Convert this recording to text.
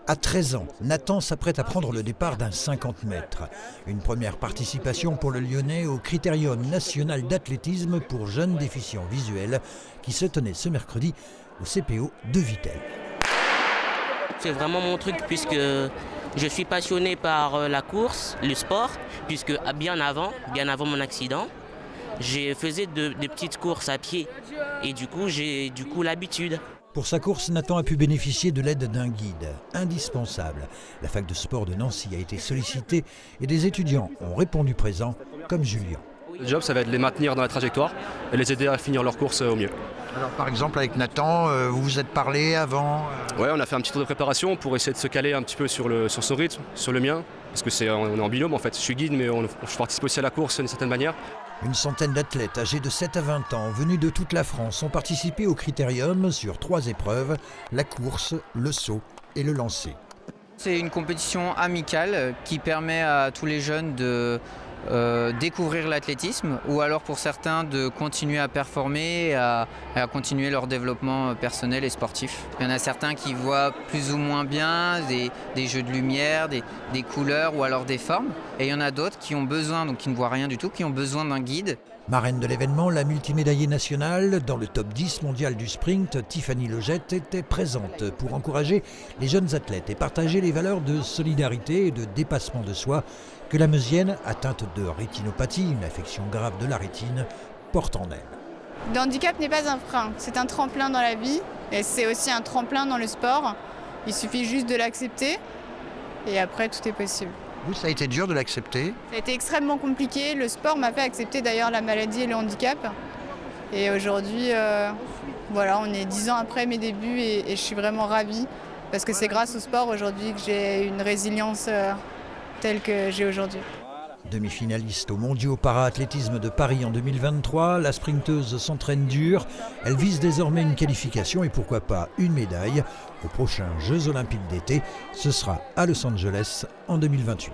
À 13 ans, Nathan s'apprête à prendre le départ d'un 50 mètres. Une première participation pour le Lyonnais au Critérium national d'athlétisme pour jeunes déficients visuels qui se tenait ce mercredi au CPO de Vittel. C'est vraiment mon truc puisque je suis passionné par la course, le sport, puisque bien avant mon accident, j'ai faisais des petites courses à pied et j'ai l'habitude. Pour sa course, Nathan a pu bénéficier de l'aide d'un guide, indispensable. La fac de sport de Nancy a été sollicitée et des étudiants ont répondu présent, comme Julien. Le job, ça va être de les maintenir dans la trajectoire et les aider à finir leur course au mieux. Alors par exemple avec Nathan, vous vous êtes parlé avant Ouais, on a fait un petit tour de préparation pour essayer de se caler un petit peu sur son rythme, sur le mien, parce que on est en binôme en fait. Je suis guide mais je participe aussi à la course d'une certaine manière. Une centaine d'athlètes âgés de 7 à 20 ans, venus de toute la France, ont participé au Critérium sur 3 épreuves, la course, le saut et le lancer. C'est une compétition amicale qui permet à tous les jeunes de découvrir l'athlétisme ou alors pour certains de continuer à performer et à continuer leur développement personnel et sportif. Il y en a certains qui voient plus ou moins bien des jeux de lumière, des couleurs ou alors des formes. Et il y en a d'autres qui ont besoin, donc qui ne voient rien du tout, qui ont besoin d'un guide. Marraine de l'événement, la multimédaillée nationale dans le top 10 mondial du sprint, Tiffany Legette, était présente pour encourager les jeunes athlètes et partager les valeurs de solidarité et de dépassement de soi que la Meusienne, atteinte de rétinopathie, une affection grave de la rétine, porte en elle. Le handicap n'est pas un frein, c'est un tremplin dans la vie et c'est aussi un tremplin dans le sport. Il suffit juste de l'accepter et après tout est possible. Vous, ça a été dur de l'accepter? Ça a été extrêmement compliqué. Le sport m'a fait accepter d'ailleurs la maladie et le handicap. Et aujourd'hui, voilà, on est 10 ans après mes débuts et je suis vraiment ravie parce que c'est grâce au sport aujourd'hui que j'ai une résilience telle que j'ai aujourd'hui. Demi-finaliste aux mondiaux para-athlétisme de Paris en 2023, la sprinteuse s'entraîne dur. Elle vise désormais une qualification et pourquoi pas une médaille aux prochains Jeux Olympiques d'été. Ce sera à Los Angeles en 2028.